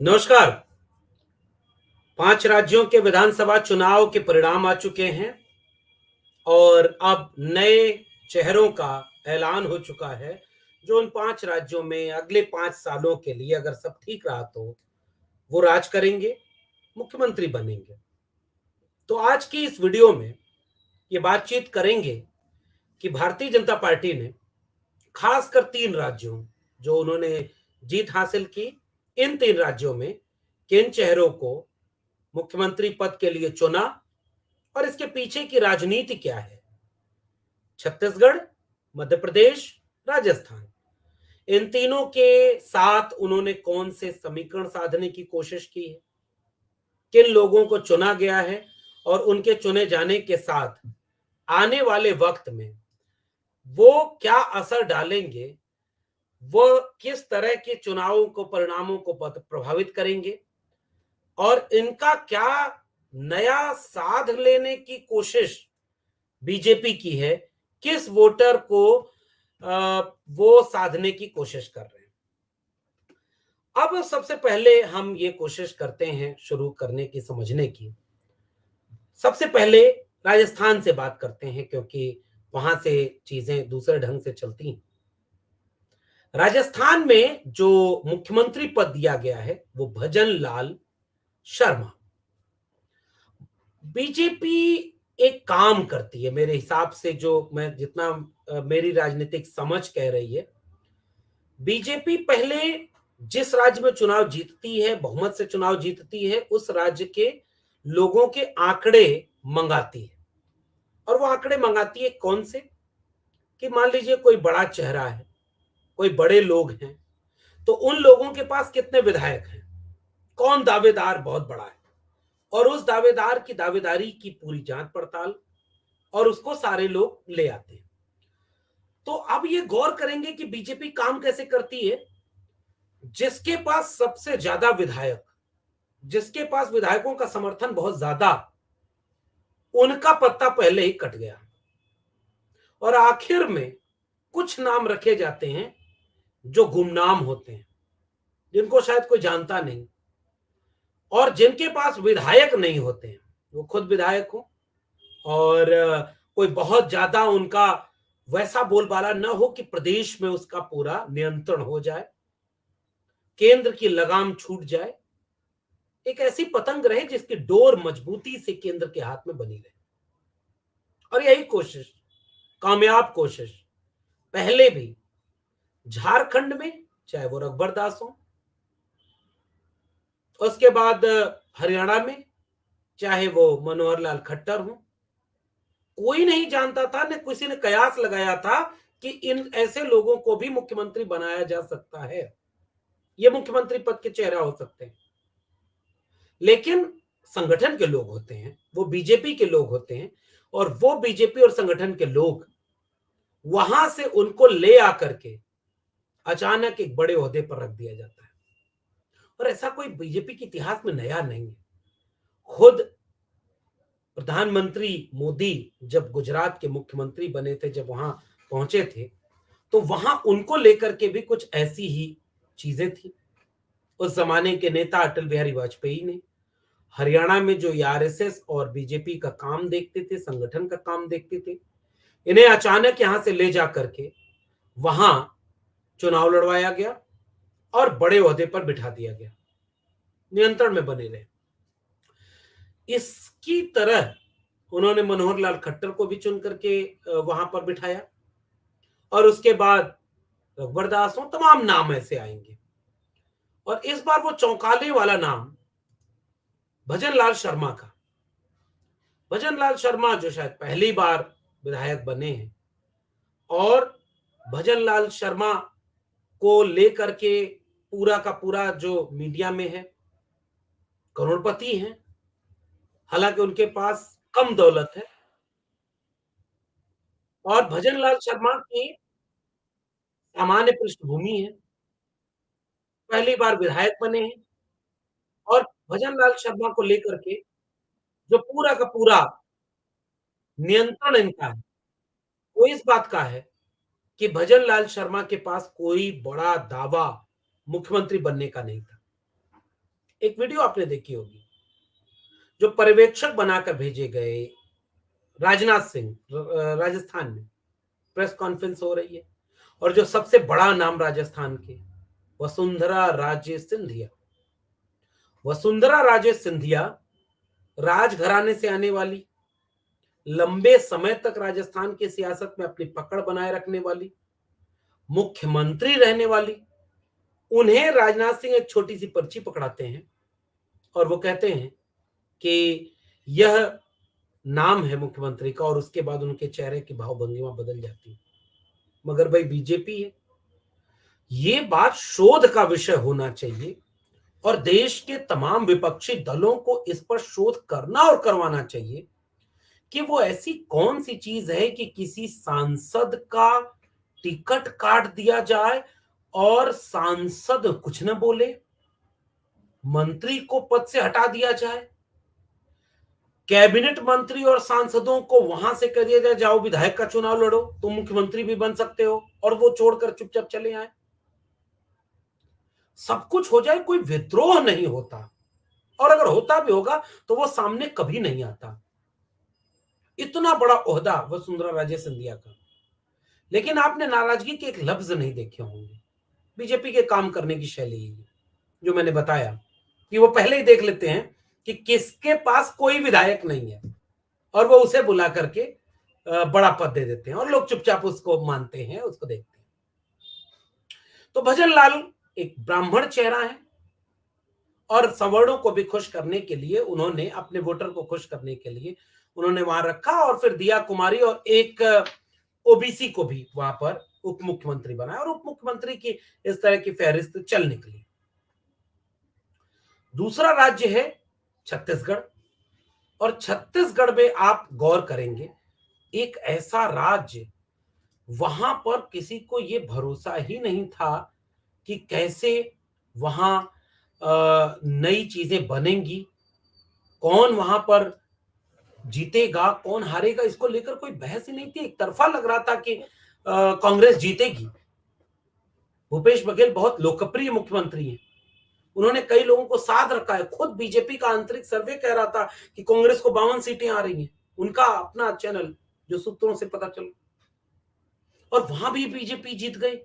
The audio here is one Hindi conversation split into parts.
नमस्कार। 5 राज्यों के विधानसभा चुनाव के परिणाम आ चुके हैं और अब नए चेहरों का ऐलान हो चुका है, जो उन 5 राज्यों में अगले 5 सालों के लिए अगर सब ठीक रहा तो वो राज करेंगे, मुख्यमंत्री बनेंगे। तो आज की इस वीडियो में ये बातचीत करेंगे कि भारतीय जनता पार्टी ने खासकर 3 राज्यों जो उन्होंने जीत हासिल की, इन 3 राज्यों में किन चेहरों को मुख्यमंत्री पद के लिए चुना और इसके पीछे की राजनीति क्या है। छत्तीसगढ़, मध्य प्रदेश, राजस्थान, इन तीनों के साथ उन्होंने कौन से समीकरण साधने की कोशिश की है, किन लोगों को चुना गया है और उनके चुने जाने के साथ आने वाले वक्त में वो क्या असर डालेंगे, वो किस तरह के चुनावों को परिणामों को प्रभावित करेंगे और इनका क्या नया साध लेने की कोशिश बीजेपी की है, किस वोटर को वो साधने की कोशिश कर रहे हैं। अब सबसे पहले हम ये कोशिश करते हैं शुरू करने की, समझने की। सबसे पहले राजस्थान से बात करते हैं क्योंकि वहां से चीजें दूसरे ढंग से चलती हैं। राजस्थान में जो मुख्यमंत्री पद दिया गया है वो भजन लाल शर्मा। बीजेपी एक काम करती है मेरे हिसाब से, जो मैं जितना मेरी राजनीतिक समझ कह रही है। बीजेपी पहले जिस राज्य में चुनाव जीतती है, बहुमत से चुनाव जीतती है, उस राज्य के लोगों के आंकड़े मंगाती है। और वो आंकड़े मंगाती है कौन से, कि मान लीजिए कोई बड़ा चेहरा है, कोई बड़े लोग हैं, तो उन लोगों के पास कितने विधायक हैं, कौन दावेदार बहुत बड़ा है, और उस दावेदार की दावेदारी की पूरी जांच पड़ताल, और उसको सारे लोग ले आते हैं। तो अब ये गौर करेंगे कि बीजेपी काम कैसे करती है। जिसके पास सबसे ज्यादा विधायक, जिसके पास विधायकों का समर्थन बहुत ज्यादा, उनका पत्ता पहले ही कट गया और आखिर में कुछ नाम रखे जाते हैं जो गुमनाम होते हैं, जिनको शायद कोई जानता नहीं, और जिनके पास विधायक नहीं होते हैं, वो खुद विधायक हो और कोई बहुत ज्यादा उनका वैसा बोलबाला न हो कि प्रदेश में उसका पूरा नियंत्रण हो जाए, केंद्र की लगाम छूट जाए, एक ऐसी पतंग रहे जिसकी डोर मजबूती से केंद्र के हाथ में बनी रहे। और यही कोशिश, कामयाब कोशिश, पहले भी झारखंड में, चाहे वो रघुबर दास हो, उसके बाद हरियाणा में चाहे वो मनोहर लाल खट्टर हो, कोई नहीं जानता था, न किसी ने कयास लगाया था कि इन ऐसे लोगों को भी मुख्यमंत्री बनाया जा सकता है, ये मुख्यमंत्री पद के चेहरा हो सकते हैं। लेकिन संगठन के लोग होते हैं, वो बीजेपी के लोग होते हैं, और वो बीजेपी और संगठन के लोग वहां से उनको ले आकर के अचानक एक बड़े ओहदे पर रख दिया जाता है। और ऐसा कोई बीजेपी के इतिहास में नया नहीं है। खुद प्रधानमंत्री मोदी जब गुजरात के मुख्यमंत्री बने थे, जब वहां पहुंचे थे, तो वहां उनको लेकर के भी कुछ ऐसी ही चीजें थी। उस जमाने के नेता अटल बिहारी वाजपेयी ने हरियाणा में जो आरएसएस और बीजेपी का काम देखते थे, संगठन का काम देखते थे, इन्हें अचानक यहां से ले जा करके वहां चुनाव लड़वाया गया और बड़े ओहदे पर बिठा दिया गया, नियंत्रण में बने रहे। इसकी तरह उन्होंने मनोहर लाल खट्टर को भी चुन करके वहां पर बिठाया, और उसके बाद रघुबर दास हो, तमाम नाम ऐसे आएंगे। और इस बार वो चौंकाने वाला नाम भजन लाल शर्मा का। भजन लाल शर्मा जो शायद पहली बार विधायक बने हैं, और भजन लाल शर्मा को लेकर के पूरा का पूरा जो मीडिया में है, करोड़पति हैं, हालांकि उनके पास कम दौलत है, और भजन लाल शर्मा की सामान्य पृष्ठभूमि है, पहली बार विधायक बने हैं, और भजन लाल शर्मा को लेकर के जो पूरा का पूरा नियंत्रण इनका है, वो इस बात का है कि भजन लाल शर्मा के पास कोई बड़ा दावा मुख्यमंत्री बनने का नहीं था। एक वीडियो आपने देखी होगी, जो पर्यवेक्षक बनाकर भेजे गए राजनाथ सिंह, राजस्थान में प्रेस कॉन्फ्रेंस हो रही है, और जो सबसे बड़ा नाम राजस्थान के, वसुंधरा राजे सिंधिया। वसुंधरा राजे सिंधिया राजघराने से आने वाली, लंबे समय तक राजस्थान की सियासत में अपनी पकड़ बनाए रखने वाली, मुख्यमंत्री रहने वाली, उन्हें राजनाथ सिंह एक छोटी सी पर्ची पकड़ाते हैं और वो कहते हैं कि यह नाम है मुख्यमंत्री का, और उसके बाद उनके चेहरे की भावभंगिमा बदल जाती है। मगर भाई बीजेपी है, ये बात शोध का विषय होना चाहिए और देश के तमाम विपक्षी दलों को इस पर शोध करना और करवाना चाहिए कि वो ऐसी कौन सी चीज है कि किसी सांसद का टिकट काट दिया जाए और सांसद कुछ न बोले, मंत्री को पद से हटा दिया जाए, कैबिनेट मंत्री और सांसदों को वहां से कह दिया जाए जाओ विधायक का चुनाव लड़ो, तुम मुख्यमंत्री भी बन सकते हो, और वो छोड़कर चुपचाप चले आए। सब कुछ हो जाए, कोई विद्रोह नहीं होता, और अगर होता भी होगा तो वो सामने कभी नहीं आता। इतना बड़ा ओहदा वसुंधरा राजे सिंधिया का, लेकिन आपने नाराजगी के एक लफ्ज नहीं देखे होंगे। बीजेपी के काम करने की शैली है, जो मैंने बताया कि वो पहले ही देख लेते हैं कि किसके पास कोई विधायक नहीं है, और वो उसे बुला करके बड़ा पद दे देते हैं, और लोग चुपचाप उसको मानते हैं, उसको देखते हैं। तो भजन लाल एक ब्राह्मण चेहरा है, और सवर्णों को भी खुश करने के लिए उन्होंने, अपने वोटर को खुश करने के लिए उन्होंने वहां रखा, और फिर दिया कुमारी और एक ओबीसी को भी वहां पर उप मुख्यमंत्री बनाया, और उप मुख्यमंत्री की इस तरह की फहरिस्त चल निकली। दूसरा राज्य है छत्तीसगढ़, और छत्तीसगढ़ में आप गौर करेंगे, एक ऐसा राज्य, वहां पर किसी को यह भरोसा ही नहीं था कि कैसे वहां नई चीजें बनेंगी, कौन वहां पर जीतेगा कौन हारेगा, इसको लेकर कोई बहस ही नहीं थी। एक तरफा लग रहा था कि कांग्रेस जीतेगी। भूपेश बघेल बहुत लोकप्रिय मुख्यमंत्री हैं, उन्होंने कई लोगों को साथ रखा है। खुद बीजेपी का आंतरिक सर्वे कह रहा था कि कांग्रेस को 52 सीटें आ रही हैं, उनका अपना चैनल, जो सूत्रों से पता चला, और वहां भी बीजेपी जीत गई।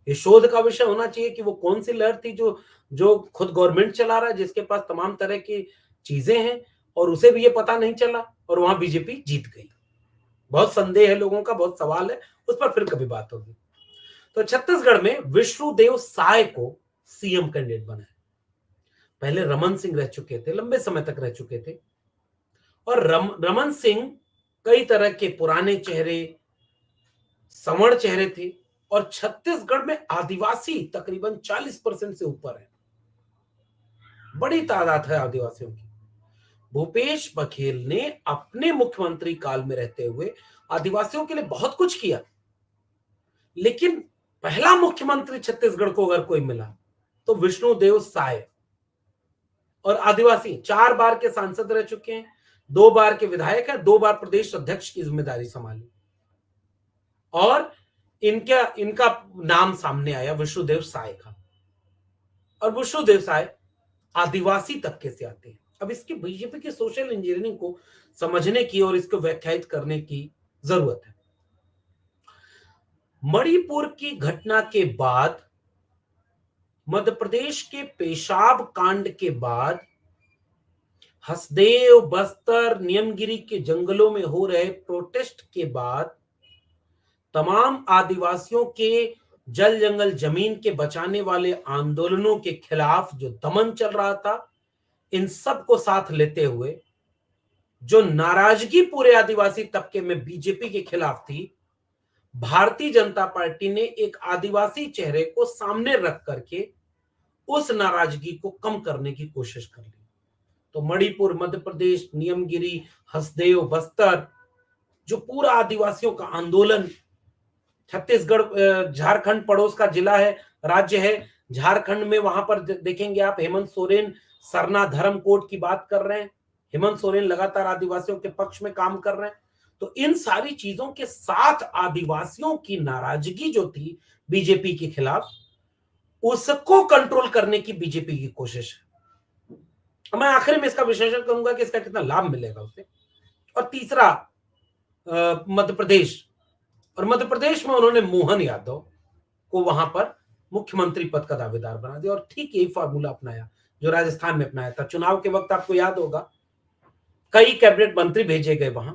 ये शोध का विषय होना चाहिए कि वो कौन सी लहर थी जो जो खुद गवर्नमेंट चला रहा है, जिसके पास तमाम तरह की चीजें हैं, और उसे भी ये पता नहीं चला, और वहां बीजेपी जीत गई। बहुत संदेह है लोगों का, बहुत सवाल है, उस पर फिर कभी बात होगी। तो छत्तीसगढ़ में विष्णुदेव साय को सीएम कैंडिडेट बनाया। पहले रमन सिंह रह चुके थे, लंबे समय तक रह चुके थे, और रमन सिंह कई तरह के पुराने चेहरे, सवर्ण चेहरे थे, और छत्तीसगढ़ में आदिवासी तकरीबन 40% से ऊपर है, बड़ी तादाद है आदिवासियों की। भूपेश बघेल ने अपने मुख्यमंत्री काल में रहते हुए आदिवासियों के लिए बहुत कुछ किया, लेकिन पहला मुख्यमंत्री छत्तीसगढ़ को अगर कोई मिला तो विष्णुदेव साय, और आदिवासी 4 बार के सांसद रह चुके हैं, 2 बार के विधायक हैं, 2 बार प्रदेश अध्यक्ष की जिम्मेदारी संभाली, और इनका नाम सामने आया विष्णुदेव साय का, और विष्णुदेव साय आदिवासी तबके से आते हैं। अब इसकी बीजेपी की सोशल इंजीनियरिंग को समझने की और इसको व्याख्यायित करने की जरूरत है। मणिपुर की घटना के बाद, मध्य प्रदेश के पेशाब कांड के बाद, हसदेव, बस्तर, नियमगिरी के जंगलों में हो रहे प्रोटेस्ट के बाद, तमाम आदिवासियों के जल जंगल जमीन के बचाने वाले आंदोलनों के खिलाफ जो दमन चल रहा था, इन सब को साथ लेते हुए जो नाराजगी पूरे आदिवासी तबके में बीजेपी के खिलाफ थी, भारतीय जनता पार्टी ने एक आदिवासी चेहरे को सामने रख करके उस नाराजगी को कम करने की कोशिश कर ली। तो मणिपुर, मध्य प्रदेश, नियमगिरी, हसदेव, बस्तर, जो पूरा आदिवासियों का आंदोलन, छत्तीसगढ़, झारखंड पड़ोस का जिला है, राज्य है झारखंड में, वहां पर देखेंगे आप हेमंत सोरेन सरना धर्म कोड की बात कर रहे हैं। हेमंत सोरेन लगातार आदिवासियों के पक्ष में काम कर रहे हैं। तो इन सारी चीजों के साथ आदिवासियों की नाराजगी जो थी बीजेपी के खिलाफ, उसको कंट्रोल करने की बीजेपी की कोशिश है। मैं आखिर में इसका विश्लेषण करूंगा कि इसका कितना लाभ मिलेगा उसे। और तीसरा मध्य प्रदेश, और मध्य प्रदेश में उन्होंने मोहन यादव को वहां पर मुख्यमंत्री पद का दावेदार बना दिया और ठीक यही फार्मूला अपनाया जो राजस्थान में अपनाया था। चुनाव के वक्त आपको याद होगा कई कैबिनेट मंत्री भेजे गए वहां,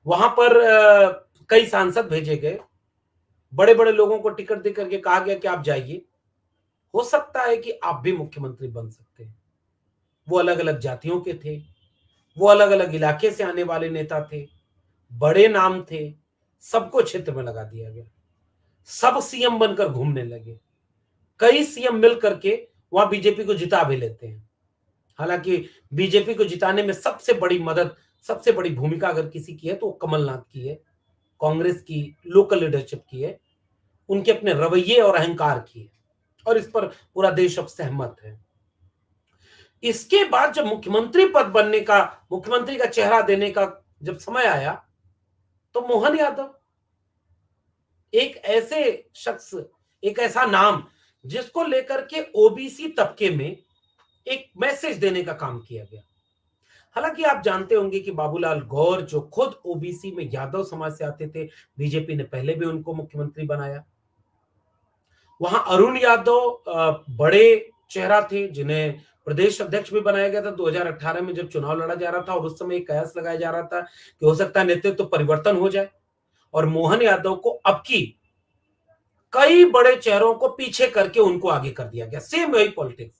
वहां पर कई सांसद भेजे गए, बड़े बड़े लोगों को टिकट दे करके कहा गया कि आप जाइए, हो सकता है कि आप भी मुख्यमंत्री बन सकते हैं। वो अलग अलग जातियों के थे, वो अलग अलग इलाके से आने वाले नेता थे, बड़े नाम थे, सबको क्षेत्र में लगा दिया गया, सब सीएम बनकर घूमने लगे, कई सीएम मिल करके वहां बीजेपी को जिता भी लेते हैं। हालांकि बीजेपी को जिताने में सबसे बड़ी मदद, सबसे बड़ी भूमिका अगर किसी की है तो कमलनाथ की है, कांग्रेस की लोकल लीडरशिप की है, उनके अपने रवैये और अहंकार की है, और इस पर पूरा देश अब सहमत है। इसके बाद जब मुख्यमंत्री पद बनने का, मुख्यमंत्री का चेहरा देने का जब समय आया, तो मोहन यादव एक ऐसे शख्स, एक ऐसा नाम जिसको लेकर के ओबीसी तबके में एक मैसेज देने का काम किया गया। हालांकि आप जानते होंगे कि बाबूलाल गौर जो खुद ओबीसी में यादव समाज से आते थे, बीजेपी ने पहले भी उनको मुख्यमंत्री बनाया। वहां अरुण यादव बड़े चेहरा थे जिन्हें प्रदेश अध्यक्ष भी बनाया गया था 2018 में जब चुनाव लड़ा जा रहा था, और उस समय एक कयास लगाया जा रहा था कि हो सकता है नेतृत्व तो परिवर्तन हो जाए, और मोहन यादव को अब की कई बड़े चेहरों को पीछे करके उनको आगे कर दिया गया। सेम वही पॉलिटिक्स,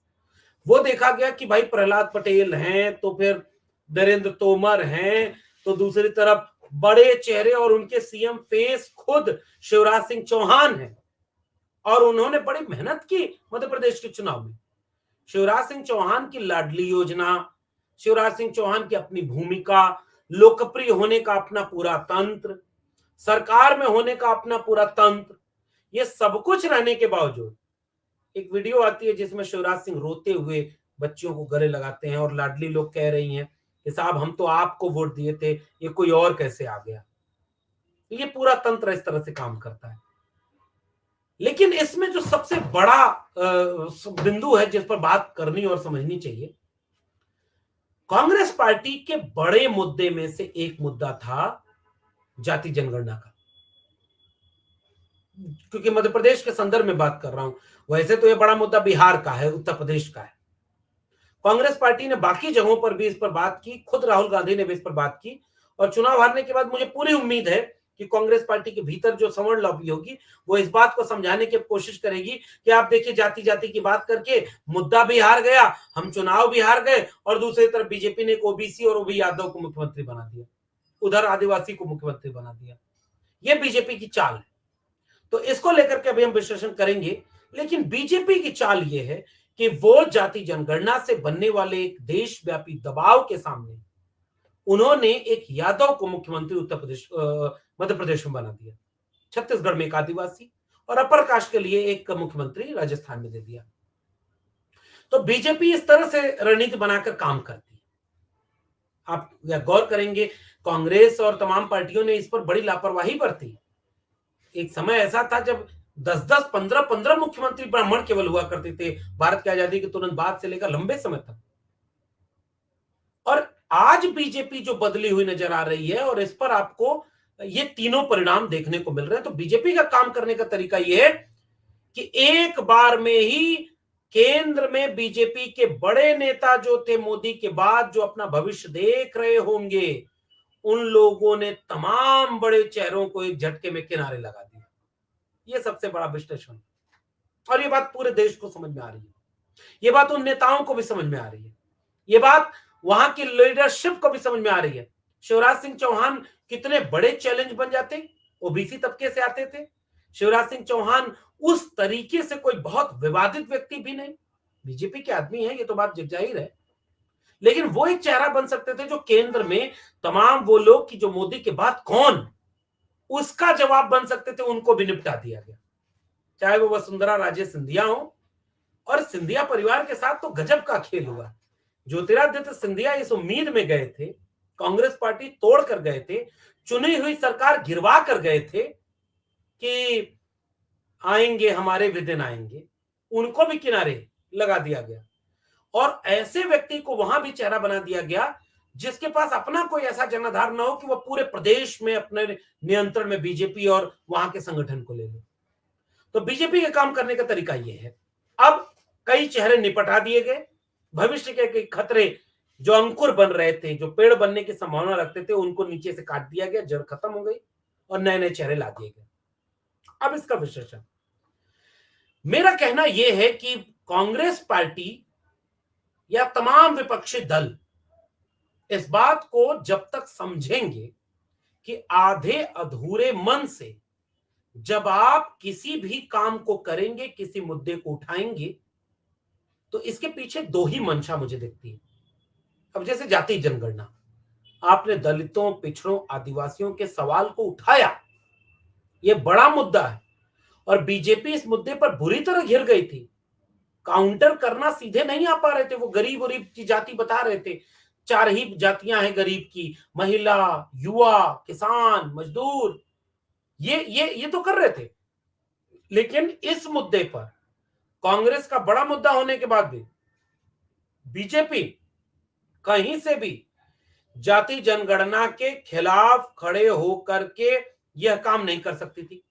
वो देखा गया कि भाई प्रहलाद पटेल हैं तो फिर नरेंद्र तोमर हैं, तो दूसरी तरफ बड़े चेहरे और उनके सीएम फेस खुद शिवराज सिंह चौहान हैं, और उन्होंने बड़ी मेहनत की मध्य प्रदेश के चुनाव में। शिवराज सिंह चौहान की लाडली योजना, शिवराज सिंह चौहान की अपनी भूमिका, लोकप्रिय होने का अपना पूरा तंत्र, सरकार में होने का अपना पूरा तंत्र, ये सब कुछ रहने के बावजूद एक वीडियो आती है जिसमें शिवराज सिंह रोते हुए बच्चियों को गले लगाते हैं, और लाडली लोग कह रही हैं कि साहब हम तो आपको वोट दिए थे, ये कोई और कैसे आ गया। ये पूरा तंत्र इस तरह से काम करता है। लेकिन इसमें जो सबसे बड़ा बिंदु है जिस पर बात करनी और समझनी चाहिए, कांग्रेस पार्टी के बड़े मुद्दे में से एक मुद्दा था जाति जनगणना का। क्योंकि मध्य प्रदेश के संदर्भ में बात कर रहा हूं, वैसे तो यह बड़ा मुद्दा बिहार का है, उत्तर प्रदेश का है। कांग्रेस पार्टी ने बाकी जगहों पर भी इस पर बात की, खुद राहुल गांधी ने भी इस पर बात की, और चुनाव हारने के बाद मुझे पूरी उम्मीद है कि कांग्रेस पार्टी के भीतर जो सवर्ण लॉबी होगी वो इस बात को समझाने की कोशिश करेगी कि आप देखिए जाति जाति की बात करके मुद्दा भी हार गया, हम चुनाव भी हार गए, और दूसरी तरफ बीजेपी ने ओबीसी और ओबी यादव को मुख्यमंत्री बना दिया, उधर आदिवासी को मुख्यमंत्री बना दिया। ये बीजेपी की चाल है, तो इसको लेकर के अभी हम विश्लेषण करेंगे। लेकिन बीजेपी की चाल ये है कि वो जाति जनगणना से बनने वाले एक देशव्यापी दबाव के सामने उन्होंने एक यादव को मुख्यमंत्री उत्तर प्रदेश मध्य प्रदेश में बना दिया, छत्तीसगढ़ में एक आदिवासी, और अपर कास्ट के लिए एक मुख्यमंत्री राजस्थान में दे दिया। तो बीजेपी इस तरह से रणनीति बनाकर काम करती है। आप गौर करेंगे कांग्रेस और तमाम पार्टियों ने इस पर बड़ी लापरवाही बरती। एक समय ऐसा था जब 10-10, 15-15 मुख्यमंत्री ब्राह्मण केवल हुआ करते थे भारत की आजादी के तुरंत बाद से लेकर लंबे समय तक। और आज बीजेपी जो बदली हुई नजर आ रही है, और इस पर आपको ये तीनों परिणाम देखने को मिल रहे हैं। तो बीजेपी का काम करने का तरीका यह है कि एक बार में ही केंद्र में बीजेपी के बड़े नेता जो थे मोदी के बाद, जो अपना भविष्य देख रहे होंगे, उन लोगों ने तमाम बड़े चेहरों को एक झटके में किनारे लगा दिया। ये सबसे बड़ा विश्लेषण, और ये बात पूरे देश को समझ में आ रही है, ये बात उन नेताओं को भी समझ में आ रही है, ये बात वहां की लीडरशिप को भी समझ में आ रही है। शिवराज सिंह चौहान कितने बड़े चैलेंज बन जाते, ओबीसी तबके से आते थे। शिवराज सिंह चौहान उस तरीके से कोई बहुत विवादित व्यक्ति भी नहीं, बीजेपी के आदमी है, ये तो बात जगजाहिर है, लेकिन वो एक चेहरा बन सकते थे जो केंद्र में तमाम वो लोग कि जो मोदी के बाद कौन, उसका जवाब बन सकते थे, उनको भी निपटा दिया गया। चाहे वो वसुंधरा राजे सिंधिया हो, और सिंधिया परिवार के साथ तो गजब का खेल हुआ। ज्योतिरादित्य सिंधिया इस उम्मीद में गए थे, कांग्रेस पार्टी तोड़ कर गए थे, चुनी हुई सरकार गिरवा कर गए थे कि आएंगे हमारे विदिन आएंगे, उनको भी किनारे लगा दिया गया। और ऐसे व्यक्ति को वहां भी चेहरा बना दिया गया जिसके पास अपना कोई ऐसा जनाधार न हो कि वह पूरे प्रदेश में अपने नियंत्रण में बीजेपी और वहां के संगठन को ले ले। तो बीजेपी के काम करने का तरीका यह है। अब कई चेहरे निपटा दिए गए, भविष्य के खतरे जो अंकुर बन रहे थे, जो पेड़ बनने की संभावना रखते थे, उनको नीचे से काट दिया गया, जड़ खत्म हो गई और नए नए चेहरे ला दिए गए। अब इसका विश्लेषण, मेरा कहना यह है कि कांग्रेस पार्टी या तमाम विपक्षी दल इस बात को जब तक समझेंगे कि आधे अधूरे मन से जब आप किसी भी काम को करेंगे, किसी मुद्दे को उठाएंगे, तो इसके पीछे दो ही मंशा मुझे दिखती है। अब जैसे जाति जनगणना, आपने दलितों, पिछड़ों, आदिवासियों के सवाल को उठाया, यह बड़ा मुद्दा है और बीजेपी इस मुद्दे पर बुरी तरह घिर गई थी। काउंटर करना सीधे नहीं आ पा रहे थे, वो गरीब गरीब की जाति बता रहे थे, 4 ही जातियां हैं गरीब की, महिला, युवा, किसान, मजदूर, ये तो कर रहे थे। लेकिन इस मुद्दे पर कांग्रेस का बड़ा मुद्दा होने के बाद भी बीजेपी कहीं से भी जाति जनगणना के खिलाफ खड़े होकर के यह काम नहीं कर सकती थी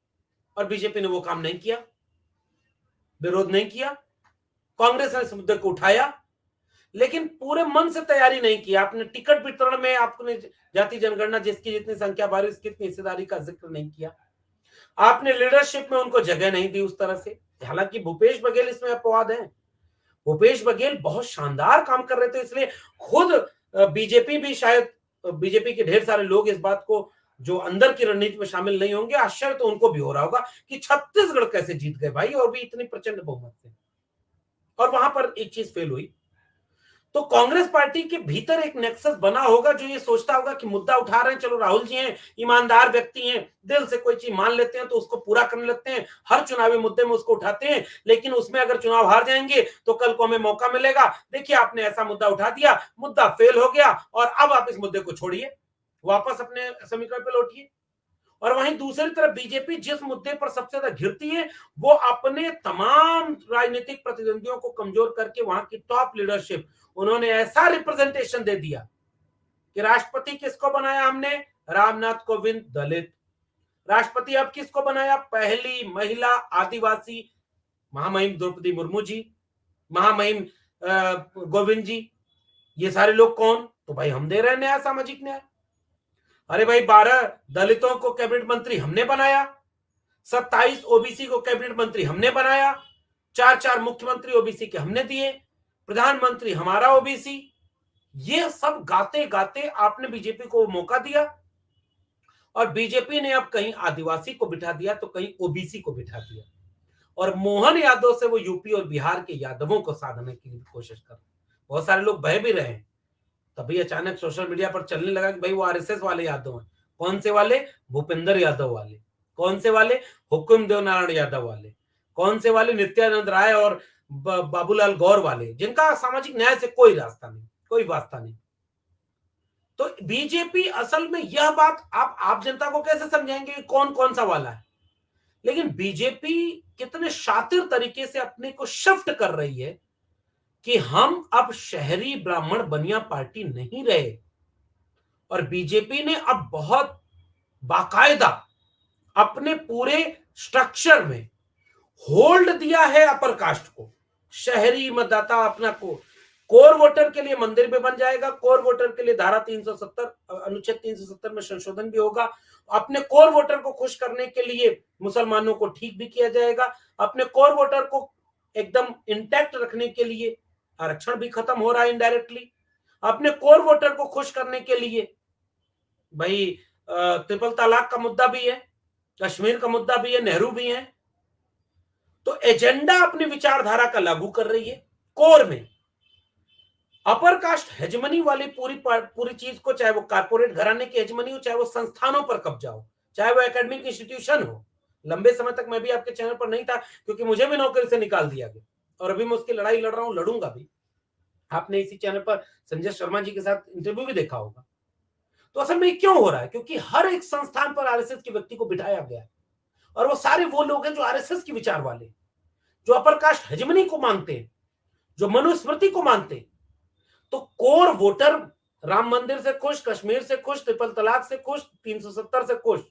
और बीजेपी ने वो काम नहीं किया, विरोध नहीं किया। कांग्रेस ने इस मुद्दे को उठाया लेकिन पूरे मन से तैयारी नहीं की। आपने टिकट वितरण में आपने जाति जनगणना जिसकी जितनी संख्या बारी उसकी इतनी हिस्सेदारी का जिक्र नहीं किया। आपने लीडरशिप में उनको जगह नहीं दी उस तरह से। हालांकि भूपेश बघेल इसमें अपवाद है, भूपेश बघेल बहुत शानदार काम कर रहे थे, इसलिए खुद बीजेपी भी शायद, बीजेपी के ढेर सारे लोग इस बात को जो अंदर की रणनीति में शामिल नहीं होंगे, आश्चर्य तो उनको भी हो रहा होगा कि छत्तीसगढ़ कैसे जीत गए भाई, और भी इतनी प्रचंड बहुमत से। और वहां पर एक चीज फेल हुई, तो कांग्रेस पार्टी के भीतर एक नेक्सस बना होगा जो ये सोचता होगा कि मुद्दा उठा रहे हैं, चलो राहुल जी हैं, ईमानदार व्यक्ति हैं, दिल से कोई चीज मान लेते हैं तो उसको पूरा करने लगते हैं, हर चुनावी मुद्दे में उसको उठाते हैं, लेकिन उसमें अगर चुनाव हार जाएंगे तो कल को हमें मौका मिलेगा, देखिए आपने ऐसा मुद्दा उठा दिया, मुद्दा फेल हो गया और अब आप इस मुद्दे को छोड़िए, वापस अपने समीकरण पर लौटिए। और वहीं दूसरी तरफ बीजेपी जिस मुद्दे पर सबसे ज्यादा घिरती है वो अपने तमाम राजनीतिक प्रतिद्वंदियों को कमजोर करके वहां की टॉप लीडरशिप, उन्होंने ऐसा रिप्रेजेंटेशन दे दिया कि राष्ट्रपति किसको बनाया हमने, रामनाथ कोविंद, दलित। राष्ट्रपति अब किसको बनाया, पहली महिला आदिवासी, महामहिम द्रौपदी मुर्मू जी, महामहिम गोविंद जी। ये सारे लोग कौन, तो भाई हम दे रहे हैं नया सामाजिक न्याय। अरे भाई 12 दलितों को कैबिनेट मंत्री हमने बनाया, 27 ओबीसी को कैबिनेट मंत्री हमने बनाया, 4 मुख्यमंत्री ओबीसी के हमने दिए, प्रधानमंत्री हमारा ओबीसी। ये सब गाते गाते आपने बीजेपी को मौका दिया और बीजेपी ने अब कहीं आदिवासी को बिठा दिया तो कहीं ओबीसी को बिठा दिया और मोहन यादव से वो यूपी और बिहार के यादवों को साधने की कोशिश कर रहे। बहुत सारे लोग बह भी रहे हैं, तभी अचानक सोशल मीडिया पर चलने लगा कि भाई वो आरएसएस वाले यादव हैं। कौन से वाले, भूपेंद्र यादव वाले। कौन से वाले, हुकुमदेव नारायण यादव वाले। कौन से वाले, नित्यानंद राय और बाबूलाल गौर वाले, जिनका सामाजिक न्याय से कोई रास्ता नहीं, कोई वास्ता नहीं। तो बीजेपी असल में यह बात आप जनता को कैसे समझाएंगे कि कौन कौन सा वाला है, लेकिन बीजेपी कितने शातिर तरीके से अपने को शिफ्ट कर रही है कि हम अब शहरी ब्राह्मण बनिया पार्टी नहीं रहे और बीजेपी ने अब बहुत बाकायदा अपने पूरे स्ट्रक्चर में होल्ड दिया है अपर कास्ट को। शहरी मतदाता अपना को कोर वोटर के लिए मंदिर में बन जाएगा, कोर वोटर के लिए धारा 370 अनुच्छेद 370 में संशोधन भी होगा, अपने कोर वोटर को खुश करने के लिए मुसलमानों को ठीक भी किया जाएगा, अपने कोर वोटर को एकदम इंटैक्ट रखने के लिए आरक्षण भी खत्म हो रहा है इनडायरेक्टली, अपने कोर वोटर को खुश करने के लिए भाई ट्रिपल तलाक का मुद्दा भी है, कश्मीर का मुद्दा भी है, नेहरू भी है। तो एजेंडा अपनी विचारधारा का लागू कर रही है कोर में। अपर कास्ट हेजमनी वाली पूरी चीज को, चाहे वो कारपोरेट घराने की हेजमनी हो, चाहे वो संस्थानों पर कब्जा हो, चाहे वो एकेडमिक इंस्टीट्यूशन हो। लंबे समय तक मैं भी आपके चैनल पर नहीं था क्योंकि मुझे भी नौकरी से निकाल दिया गया और अभी मैं उसकी लड़ाई लड़ रहा हूं, लड़ूंगा भी। आपने इसी चैनल पर संजय शर्मा जी के साथ इंटरव्यू भी देखा होगा। तो असल में क्यों हो रहा है, क्योंकि हर एक संस्थान पर आरएसएस के व्यक्ति को बिठाया गया है और वो सारे वो लोग हैं जो आरएसएस के विचार वाले, जो अपर कास्ट हेजमनी को मानते हैं, जो मनुस्मृति को मानते हैं। तो कोर वोटर राम मंदिर से खुश, कश्मीर से खुश, ट्रिपल तलाक से खुश, 370 से खुश,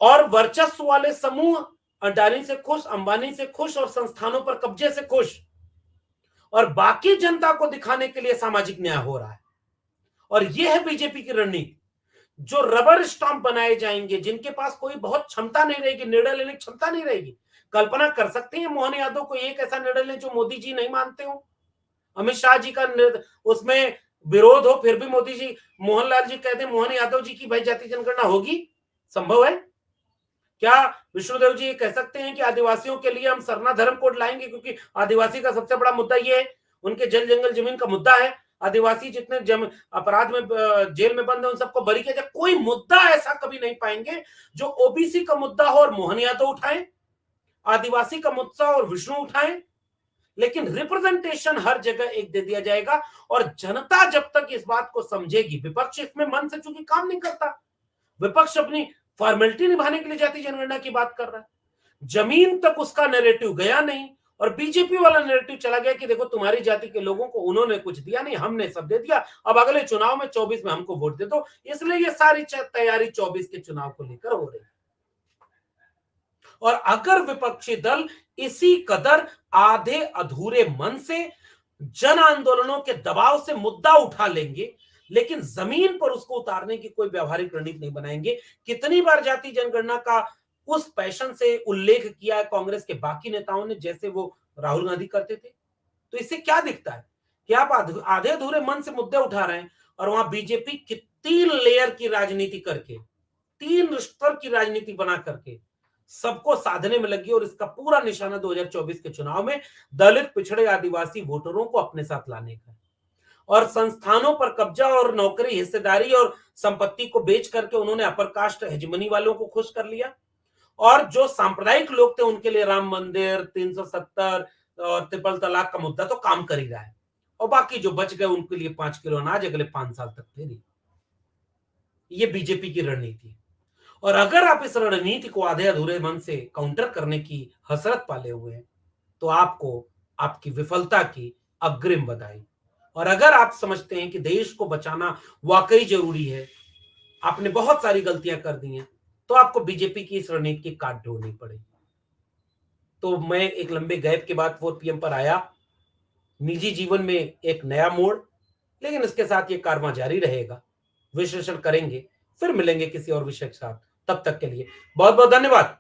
और वर्चस्व वाले समूह अडानी से खुश, अंबानी से खुश और संस्थानों पर कब्जे से खुश, और बाकी जनता को दिखाने के लिए सामाजिक न्याय हो रहा है। और यह है बीजेपी की रणनीति। जो रबर स्टैंप बनाए जाएंगे, जिनके पास कोई बहुत क्षमता नहीं रहेगी, निर्णय लेने की क्षमता नहीं रहेगी। कल्पना कर सकते हैं मोहन यादव को एक ऐसा निर्णय ले जो मोदी जी नहीं मानते हो, अमित शाह जी का उसमें विरोध हो, फिर भी मोदी जी, मोहनलाल जी कहते हैं मोहन यादव जी की भाई जाति जनगणना होगी, संभव है क्या? विष्णुदेव जी ये कह सकते हैं कि आदिवासियों के लिए हम सरना धर्म कोड लाएंगे, क्योंकि आदिवासी का सबसे बड़ा मुद्दा ये है, उनके जल जंगल जमीन का मुद्दा है, आदिवासी जितने अपराध में जेल में बंद है उन सबको बरी किया जाए। कोई मुद्दा ऐसा कभी नहीं पाएंगे जो ओबीसी का मुद्दा हो और मोहन यादव उठाए, आदिवासी का मुद्दा और विष्णु उठाए। लेकिन रिप्रेजेंटेशन हर जगह एक दे दिया जाएगा, और जनता जब तक इस बात को समझेगी, विपक्ष इसमें मन से चूंकि काम नहीं करता, विपक्ष अपनी फॉर्मेलिटी निभाने के लिए जाति जनगणना की बात कर रहा है, जमीन तक उसका नैरेटिव गया नहीं, और बीजेपी वाला नैरेटिव चला गया कि देखो तुम्हारी जाति के लोगों को उन्होंने कुछ दिया नहीं, हमने सब दे दिया, अब अगले चुनाव में 24 में हमको वोट दे दो। इसलिए ये सारी तैयारी 24 के चुनाव को लेकर हो रही है। और अगर विपक्षी दल इसी कदर आधे अधूरे मन से जन आंदोलनों के दबाव से मुद्दा उठा लेंगे, लेकिन जमीन पर उसको उतारने की कोई व्यवहारिक रणनीति नहीं बनाएंगे। कितनी बार जाति जनगणना का उस पैशन से उल्लेख किया है कांग्रेस के बाकी नेताओं ने, जैसे वो राहुल गांधी करते थे। तो इससे क्या दिखता है कि आप आधे अधूरे मन से मुद्दे उठा रहे हैं, और वहां बीजेपी की 3 लेयर की राजनीति करके, 3 स्तर की राजनीति बना करके सबको साधने में लगी, और इसका पूरा निशाना 2024 के चुनाव में दलित, पिछड़े, आदिवासी वोटरों को अपने साथ लाने का, और संस्थानों पर कब्जा और नौकरी, हिस्सेदारी और संपत्ति को बेच करके उन्होंने अपर कास्ट हेजमनी वालों को खुश कर लिया, और जो सांप्रदायिक लोग थे उनके लिए राम मंदिर, 370 और ट्रिपल तलाक का मुद्दा तो काम कर ही रहा है, और बाकी जो बच गए उनके लिए 5 किलो अनाज अगले 5 साल तक फ्री। ये बीजेपी की रणनीति है। और अगर आप इस रणनीति को आधे अधूरे मन से काउंटर करने की हसरत पाले हुए हैं, तो आपको आपकी विफलता की अग्रिम बधाई। और अगर आप समझते हैं कि देश को बचाना वाकई जरूरी है, आपने बहुत सारी गलतियां कर दी हैं, तो आपको बीजेपी की इस रणनीति की काट ढूंढनी पड़ेगी। तो मैं एक लंबे गैप के बाद 4 PM पर आया, निजी जीवन में एक नया मोड़, लेकिन इसके साथ ये कारवां जारी रहेगा, विश्लेषण करेंगे, फिर मिलेंगे किसी और विषय के साथ। तब तक के लिए बहुत बहुत धन्यवाद।